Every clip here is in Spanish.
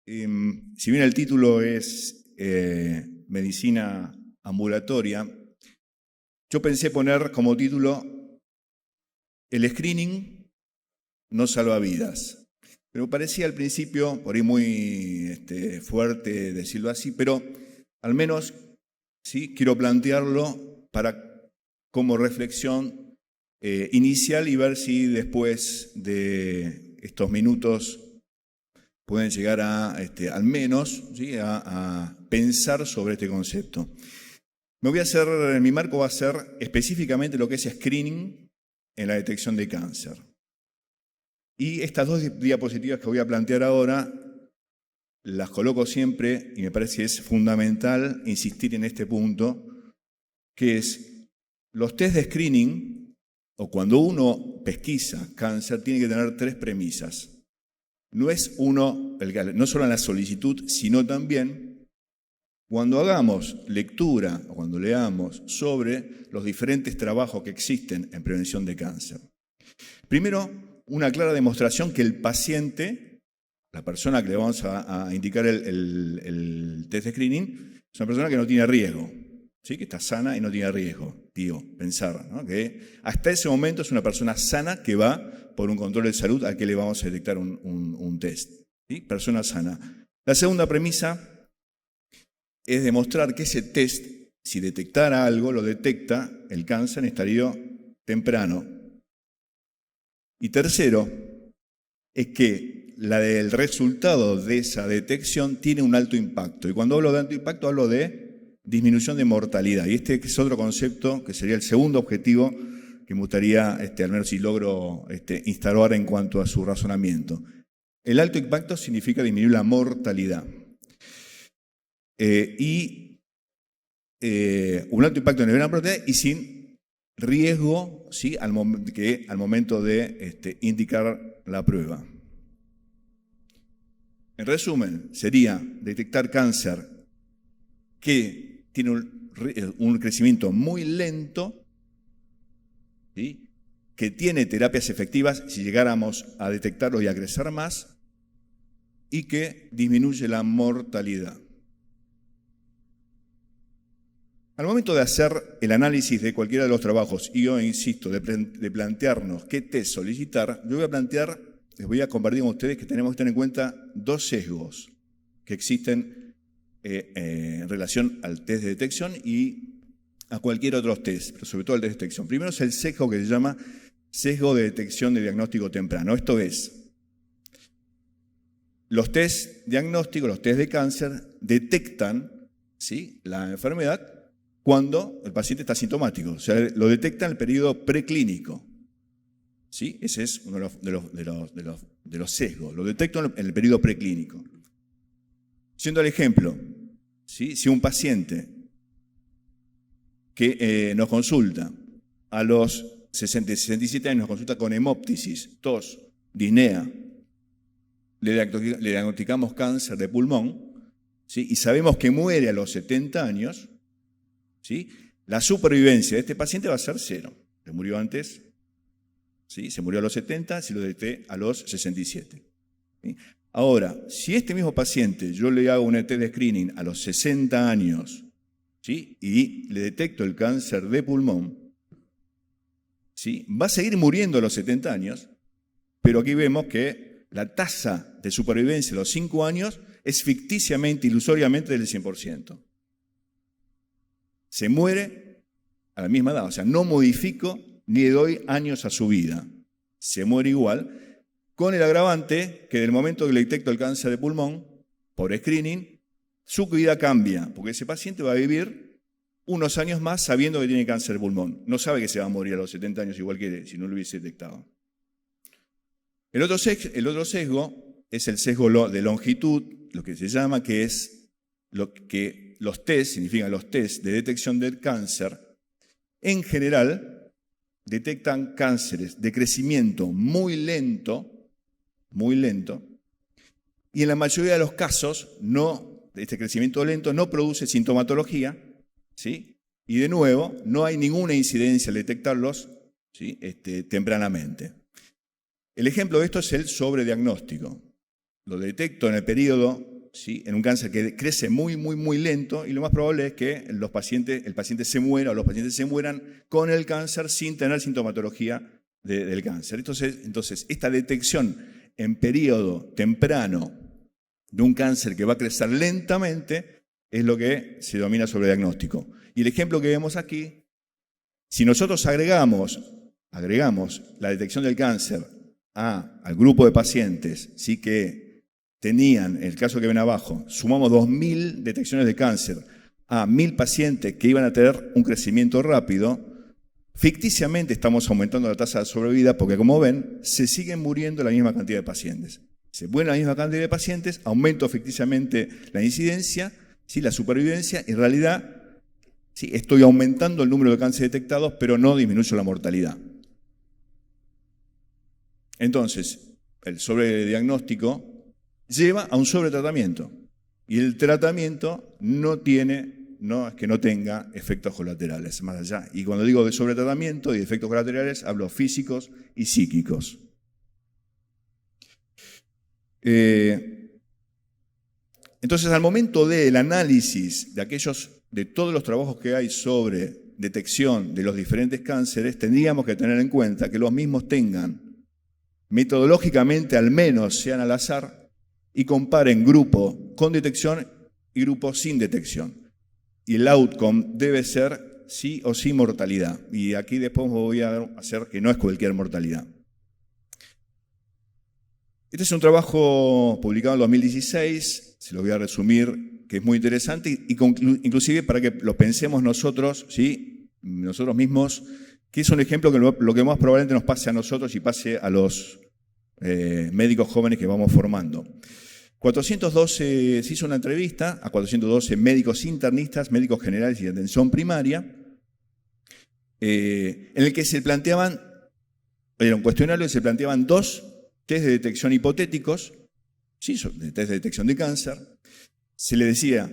Si bien el título es Medicina Ambulatoria, yo pensé poner como título El screening no salva vidas. Pero me parecía al principio, por ahí muy fuerte decirlo así, pero al menos sí quiero plantearlo como reflexión inicial y ver si después de estos minutos pueden llegar a, al menos, ¿sí? a pensar sobre este concepto. Mi marco va a ser específicamente lo que es screening en la detección de cáncer. Y estas dos diapositivas que voy a plantear ahora, las coloco siempre, y me parece que es fundamental insistir en este punto, que es los test de screening, o cuando uno pesquisa cáncer, tiene que tener tres premisas. No es no solo en la solicitud, sino también cuando hagamos lectura o cuando leamos sobre los diferentes trabajos que existen en prevención de cáncer. Primero, una clara demostración que el paciente, la persona que le vamos a indicar el test de screening, es una persona que no tiene riesgo, ¿sí? Que está sana y no tiene riesgo. Pensar, ¿no? Que hasta ese momento es una persona sana que va por un control de salud al que le vamos a detectar un test. ¿Sí? Persona sana. La segunda premisa es demostrar que ese test, si detectara algo, lo detecta el cáncer en estadio temprano. Y tercero, es que el resultado de esa detección tiene un alto impacto. Y cuando hablo de alto impacto, hablo de disminución de mortalidad. Y este es otro concepto que sería el segundo objetivo que me gustaría, al menos si logro instalar en cuanto a su razonamiento. El alto impacto significa disminuir la mortalidad. Un alto impacto en la mortalidad y sin riesgo, ¿sí? al momento de indicar la prueba. En resumen, sería detectar cáncer que tiene un crecimiento muy lento, ¿sí? Que tiene terapias efectivas si llegáramos a detectarlo y a crecer más, y que disminuye la mortalidad. Al momento de hacer el análisis de cualquiera de los trabajos, y yo insisto, de plantearnos qué test solicitar, yo les voy a compartir con ustedes que tenemos que tener en cuenta dos sesgos que existen en relación al test de detección y a cualquier otro test, pero sobre todo al test de detección. Primero es el sesgo que se llama sesgo de detección de diagnóstico temprano. Esto es, los test diagnósticos, los test de cáncer, detectan, ¿sí? la enfermedad cuando el paciente está asintomático, o sea, lo detecta en el periodo preclínico. ¿Sí? Ese es uno de los sesgos, lo detecto en el periodo preclínico. Siendo el ejemplo, ¿sí? Si un paciente que nos consulta a los 67 años, nos consulta con hemóptisis, tos, disnea, le diagnosticamos cáncer de pulmón, ¿sí? Y sabemos que muere a los 70 años, ¿sí? La supervivencia de este paciente va a ser 0. Se murió antes, ¿sí? Se murió a los 70, se lo detecté a los 67. ¿Sí? Ahora, si este mismo paciente yo le hago un test de screening a los 60 años, ¿sí? Y le detecto el cáncer de pulmón, ¿sí? Va a seguir muriendo a los 70 años, pero aquí vemos que la tasa de supervivencia a los 5 años es ficticiamente, ilusoriamente del 100%. Se muere a la misma edad, o sea, no modifico ni le doy años a su vida. Se muere igual, con el agravante que del momento que le detecto el cáncer de pulmón, por screening, su vida cambia, porque ese paciente va a vivir unos años más sabiendo que tiene cáncer de pulmón. No sabe que se va a morir a los 70 años igual que si no lo hubiese detectado. El otro sesgo es el sesgo de longitud, lo que se llama, que es lo que los test, significan los test de detección del cáncer, en general detectan cánceres de crecimiento muy lento, y en la mayoría de los casos este crecimiento lento no produce sintomatología, ¿sí? Y de nuevo, no hay ninguna incidencia al detectarlos, ¿sí? Tempranamente. El ejemplo de esto es el sobrediagnóstico. Lo detecto en el periodo ¿sí?, en un cáncer que crece muy lento, y lo más probable es que el paciente se muera o los pacientes se mueran con el cáncer sin tener sintomatología del cáncer. Entonces, esta detección en periodo temprano de un cáncer que va a crecer lentamente es lo que se denomina sobrediagnóstico. Y el ejemplo que vemos aquí, si nosotros agregamos la detección del cáncer al grupo de pacientes, ¿sí?, que tenían, en el caso que ven abajo, sumamos 2.000 detecciones de cáncer a 1.000 pacientes que iban a tener un crecimiento rápido, ficticiamente estamos aumentando la tasa de sobrevida porque, como ven, se siguen muriendo la misma cantidad de pacientes. Se mueren la misma cantidad de pacientes, aumento ficticiamente la incidencia, ¿sí?, la supervivencia, y en realidad sí, estoy aumentando el número de cánceres detectados, pero no disminuyo la mortalidad. Entonces, el sobrediagnóstico lleva a un sobretratamiento, y el tratamiento no es que no tenga efectos colaterales, más allá. Y cuando digo de sobretratamiento y de efectos colaterales, hablo físicos y psíquicos. Entonces, al momento del análisis de todos los trabajos que hay sobre detección de los diferentes cánceres, tendríamos que tener en cuenta que los mismos tengan, metodológicamente al menos sean al azar, y comparen grupo con detección y grupo sin detección. Y el outcome debe ser sí o sí mortalidad. Y aquí después voy a hacer que no es cualquier mortalidad. Este es un trabajo publicado en 2016, se lo voy a resumir, que es muy interesante, y inclusive para que lo pensemos nosotros, ¿sí?, nosotros mismos, que es un ejemplo que lo que más probablemente nos pase a nosotros y pase a los médicos jóvenes que vamos formando. Se hizo una entrevista a 412 médicos internistas, médicos generales y de atención primaria, en el que era un cuestionario y se planteaban 2 test de detección hipotéticos, ¿sí?, test de detección de cáncer. Se le decía,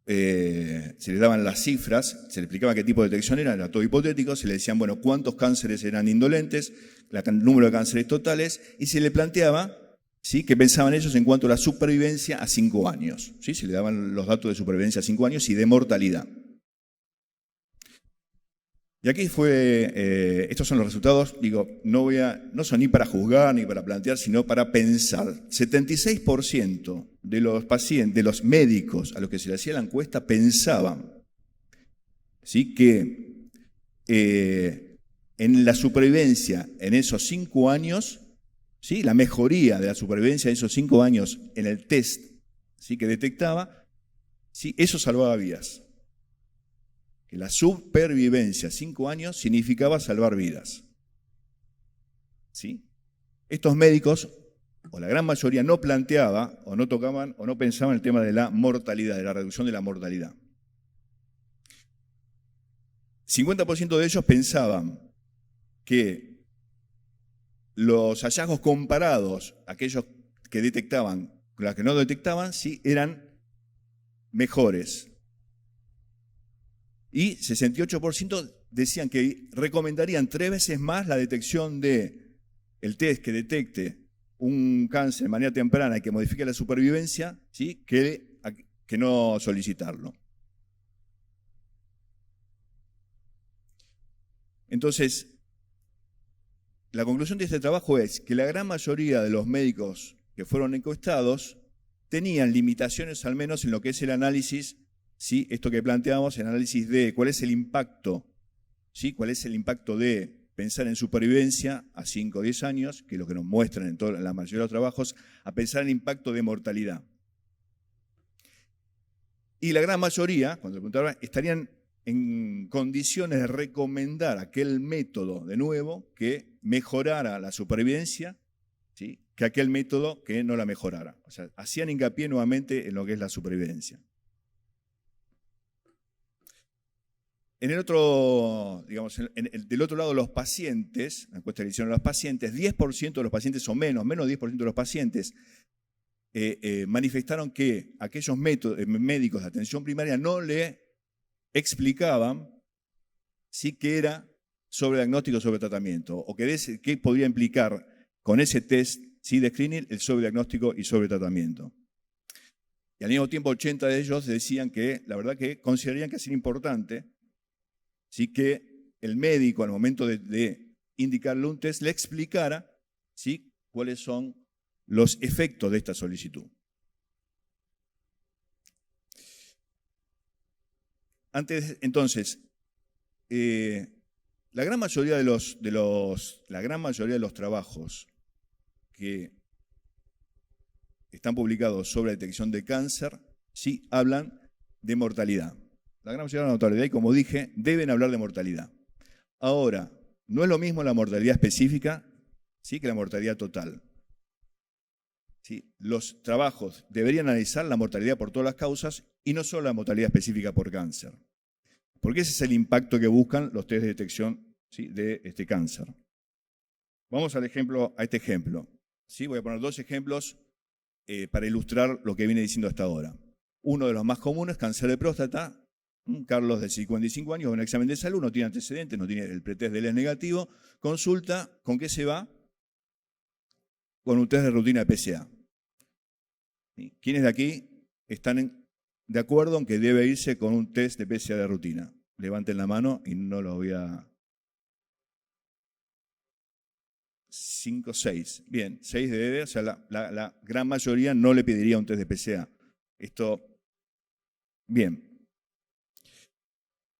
se le daban las cifras, se le explicaba qué tipo de detección era todo hipotético, se le decían, bueno, cuántos cánceres eran indolentes, el número de cánceres totales, y se le planteaba, ¿sí?, qué pensaban ellos en cuanto a la supervivencia a 5 años. ¿Sí? Se le daban los datos de supervivencia a 5 años y de mortalidad. Y aquí estos son los resultados, digo, no son ni para juzgar ni para plantear, sino para pensar. 76% de los pacientes, de los médicos a los que se le hacía la encuesta, pensaban, ¿sí?, que en la supervivencia en esos 5 años, ¿sí?, la mejoría de la supervivencia en esos 5 años en el test, ¿sí?, que detectaba, ¿sí?, eso salvaba vidas. Que la supervivencia 5 años significaba salvar vidas. ¿Sí? Estos médicos, o la gran mayoría, no planteaba, o no tocaban, o no pensaban el tema de la mortalidad, de la reducción de la mortalidad. 50% de ellos pensaban que los hallazgos comparados, aquellos que detectaban con los que no detectaban, sí eran mejores. Y 68% decían que recomendarían 3 veces más la detección del test que detecte un cáncer de manera temprana y que modifique la supervivencia, ¿sí?, que no solicitarlo. Entonces, la conclusión de este trabajo es que la gran mayoría de los médicos que fueron encuestados tenían limitaciones, al menos en lo que es el análisis, ¿sí?, esto que planteamos, el análisis de cuál es el impacto, ¿sí?, cuál es el impacto de pensar en supervivencia a 5 o 10 años, que es lo que nos muestran en la mayoría de los trabajos, a pensar en el impacto de mortalidad. Y la gran mayoría, cuando le preguntaban, estarían en condiciones de recomendar aquel método, de nuevo, que mejorara la supervivencia, ¿sí?, que aquel método que no la mejorara. O sea, hacían hincapié nuevamente en lo que es la supervivencia. En el otro, digamos, del otro lado, los pacientes, la encuesta que hicieron a los pacientes, 10% de los pacientes o menos de 10% de los pacientes manifestaron que aquellos médicos de atención primaria no le explicaban sí que era sobrediagnóstico o sobretratamiento, o qué podría implicar con ese test, ¿sí?, de screening el sobrediagnóstico y sobretratamiento. Y al mismo tiempo 80 de ellos decían que, la verdad que considerarían que es importante, ¿sí?, que el médico al momento de indicarle un test le explicara, ¿sí?, cuáles son los efectos de esta solicitud. Entonces, la gran mayoría de los trabajos que están publicados sobre detección de cáncer, sí hablan de mortalidad. La gran mayoría de la mortalidad, y como dije, deben hablar de mortalidad. Ahora, no es lo mismo la mortalidad específica, ¿sí?, que la mortalidad total. ¿Sí? Los trabajos deberían analizar la mortalidad por todas las causas y no solo la mortalidad específica por cáncer. Porque ese es el impacto que buscan los test de detección, ¿sí?, de este cáncer. Vamos a este ejemplo. ¿Sí? Voy a poner dos ejemplos para ilustrar lo que viene diciendo hasta ahora. Uno de los más comunes, cáncer de próstata. Carlos, de 55 años, un examen de salud, no tiene antecedentes, no tiene el pretest del es negativo. Consulta, ¿con qué se va? Con un test de rutina de PSA. ¿Quiénes de aquí están de acuerdo en que debe irse con un test de PSA de rutina? Levanten la mano y no lo voy a... 5, 6. Bien, 6 de, o sea, la gran mayoría no le pediría un test de PSA. Esto, bien.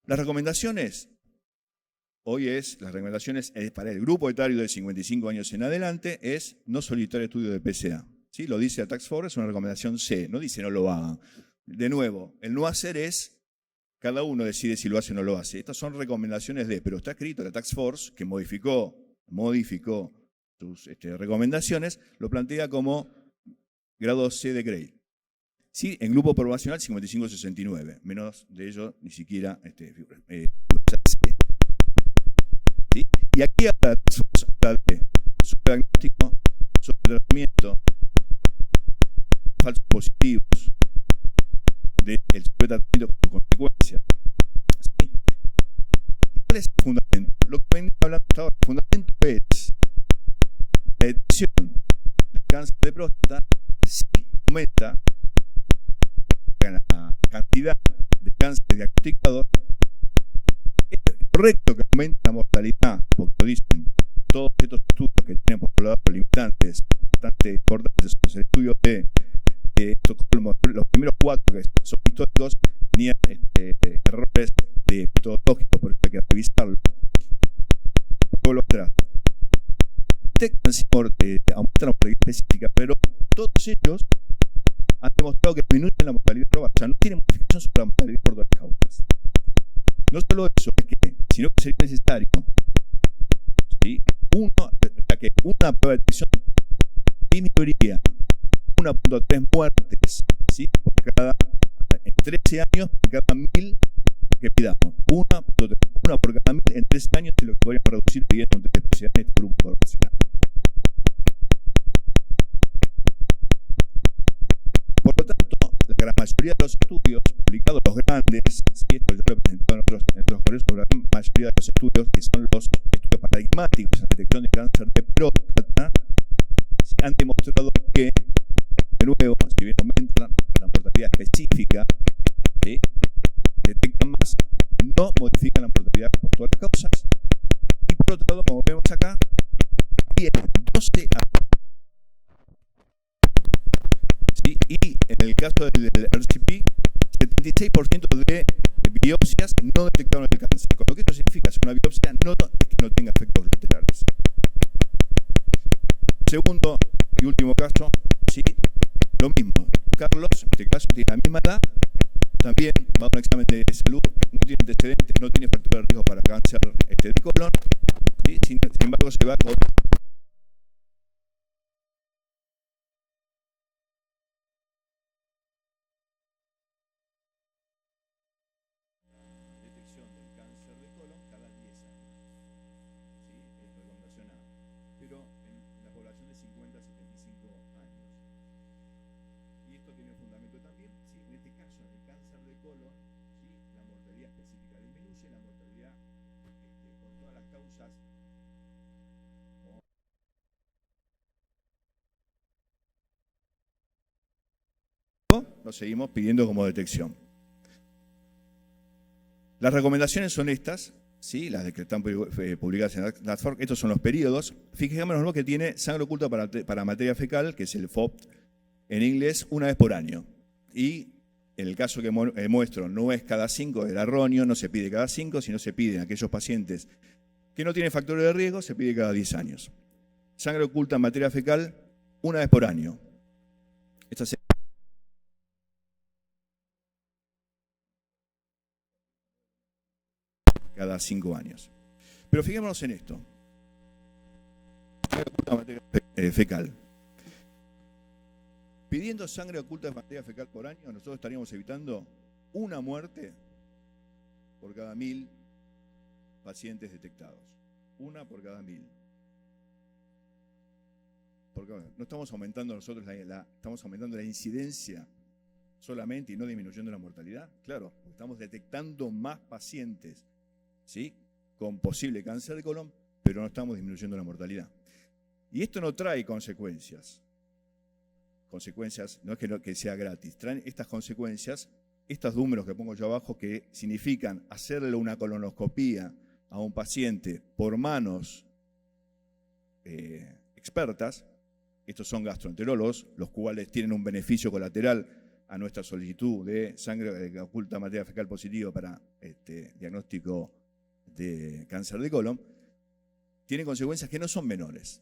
Las recomendaciones para el grupo etario de 55 años en adelante es no solicitar estudio de PSA. ¿Sí? Lo dice la Task Force, es una recomendación C, no dice no lo hagan. De nuevo, el no hacer es, cada uno decide si lo hace o no lo hace. Estas son recomendaciones D, pero está escrito la Task Force, que modificó sus recomendaciones, lo plantea como grado C de Gray. Sí, en grupo poblacional 55-69, menos de ellos ni siquiera C. ¿Sí? Y aquí habla de diagnóstico, sobre tratamiento, falsos positivos, del sobretratamiento como consecuencia. ¿Sí? ¿Cuál es el fundamento? Lo que venimos hablando hasta ahora, el fundamento es la detección del cáncer de próstata si aumenta la cantidad de cáncer diagnosticado. Es correcto que aumente la mortalidad, porque lo dicen todos estos estudios que tienen por lado limitantes bastante importantes, el estudio de Estocolmo, los primeros 4 que son históricos tenían errores metodológicos, porque hay que revisarlo. Vuelvo atrás. Detectan si aumentan la mortalidad específica, pero todos ellos han demostrado que disminuyen la mortalidad global, o sea, no tienen modificación sobre la mortalidad por todas las causas. No solo eso, es que, sino que sería necesario, ¿sí?, que una prueba de detección disminuiría 1.3 muertes, ¿sí?, en 13 años por cada 1000 que pidamos. Una por cada 1000 en 13 años es lo que podríamos reducir pidiendo un test de especialidad en este grupo poblacional. Por lo tanto, la gran mayoría de los estudios publicados, los grandes, ¿sí?, esto yo lo he presentado en otros congresos, la gran mayoría de los estudios, que son los estudios paradigmáticos en detección de cáncer de próstata, han demostrado que, de nuevo, si bien aumenta la mortalidad específica, ¿sí?, detectan más, no modifican la mortalidad por todas las causas, y por otro lado, como vemos acá, tienen 12 años. ¿Sí? Y en el caso del RCP, 76% de biopsias no detectaron el cáncer, con lo que esto significa que una biopsia no es que no tenga efectos colaterales. Segundo y último caso, ¿sí?, lo mismo. Carlos, en este caso, tiene la misma edad, también va a un examen de salud, no tiene antecedentes, no tiene factor de riesgo para cáncer de colon, ¿sí? Sin embargo, se va con detección del cáncer de colon cada 10 años. ¿Sí? Es recomendación A. Pero en la población de 50 a 75 años. Y esto tiene un fundamento también, ¿sí? En este caso, en el cáncer de colon, ¿sí?, la mortalidad específica disminuye, la mortalidad embargo, lo seguimos pidiendo como detección. Las recomendaciones son estas, ¿sí? Las que están publicadas en NATFORC. Estos son los periodos. Fijémonos lo que tiene sangre oculta para materia fecal, que es el FOB en inglés, una vez por año. Y en el caso que muestro, no es cada 5, es erróneo, no se pide cada 5, sino se pide en aquellos pacientes que no tienen factores de riesgo, se pide cada 10 años. Sangre oculta en materia fecal, una vez por año. Esta se cada 5 años. Pero fijémonos en esto. Sangre oculta en materia fecal. Pidiendo sangre oculta en materia fecal por año, nosotros estaríamos evitando una muerte por cada 1000 pacientes detectados. Una por cada 1000. Porque no estamos aumentando nosotros estamos aumentando la incidencia solamente y no disminuyendo la mortalidad. Claro, estamos detectando más pacientes, ¿sí?, con posible cáncer de colon, pero no estamos disminuyendo la mortalidad. Y esto no trae consecuencias. Consecuencias, no es que sea gratis, traen estas consecuencias, estos números que pongo yo abajo, que significan hacerle una colonoscopía a un paciente por manos expertas. Estos son gastroenterólogos, los cuales tienen un beneficio colateral a nuestra solicitud de sangre oculta materia fecal positiva para diagnóstico de cáncer de colon. Tienen consecuencias que no son menores.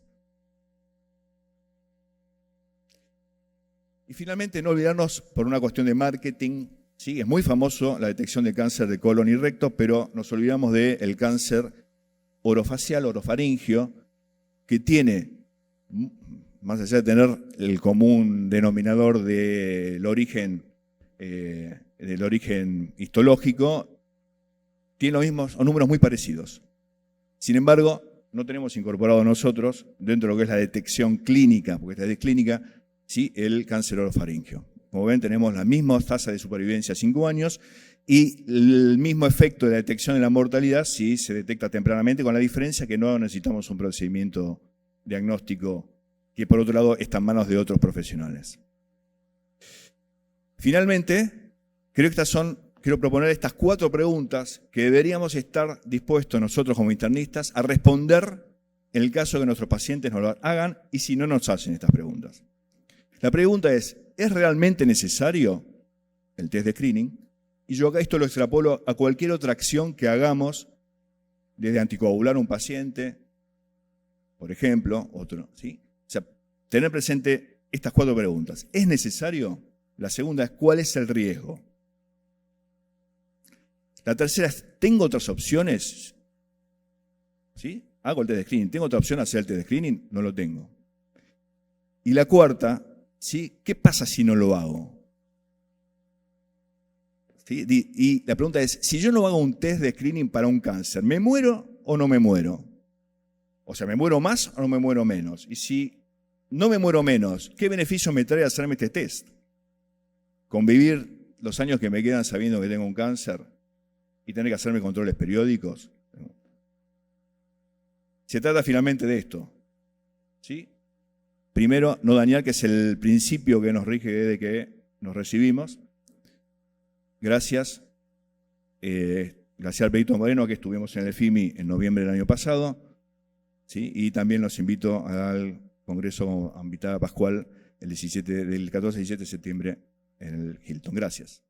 Y finalmente, no olvidarnos, por una cuestión de marketing, ¿sí?, es muy famoso la detección de cáncer de colon y recto, pero nos olvidamos del cáncer orofacial, orofaringio, que tiene, más allá de tener el común denominador del origen histológico, tiene los mismos o números muy parecidos. Sin embargo, no tenemos incorporado nosotros, dentro de lo que es la detección clínica, porque esta es clínica, ¿sí?, el cáncer orofaringio. Como ven, tenemos la misma tasa de supervivencia a 5 años y el mismo efecto de la detección de la mortalidad si se detecta tempranamente, con la diferencia que no necesitamos un procedimiento diagnóstico que, por otro lado, está en manos de otros profesionales. Finalmente, quiero proponer estas 4 preguntas que deberíamos estar dispuestos nosotros como internistas a responder en el caso que nuestros pacientes nos lo hagan y si no nos hacen estas preguntas. La pregunta ¿es realmente necesario el test de screening? Y yo acá esto lo extrapolo a cualquier otra acción que hagamos, desde anticoagular a un paciente, por ejemplo, otro, ¿sí? O sea, tener presente estas 4 preguntas. ¿Es necesario? La segunda es ¿cuál es el riesgo? La tercera es ¿tengo otras opciones? ¿Sí? Hago el test de screening. ¿Tengo otra opción a hacer el test de screening? No lo tengo. Y la cuarta, ¿sí?, ¿qué pasa si no lo hago? ¿Sí? Y la pregunta es, si yo no hago un test de screening para un cáncer, ¿me muero o no me muero? O sea, ¿me muero más o no me muero menos? Y si no me muero menos, ¿qué beneficio me trae hacerme este test? ¿Convivir los años que me quedan sabiendo que tengo un cáncer y tener que hacerme controles periódicos? Se trata finalmente de esto, ¿sí? Primero, no dañar, que es el principio que nos rige desde que nos recibimos. Gracias. Gracias al Benito Moreno, que estuvimos en el FIMI en noviembre del año pasado. ¿Sí? Y también los invito al Congreso Invitada Pascual del 14 y 17 de septiembre en el Hilton. Gracias.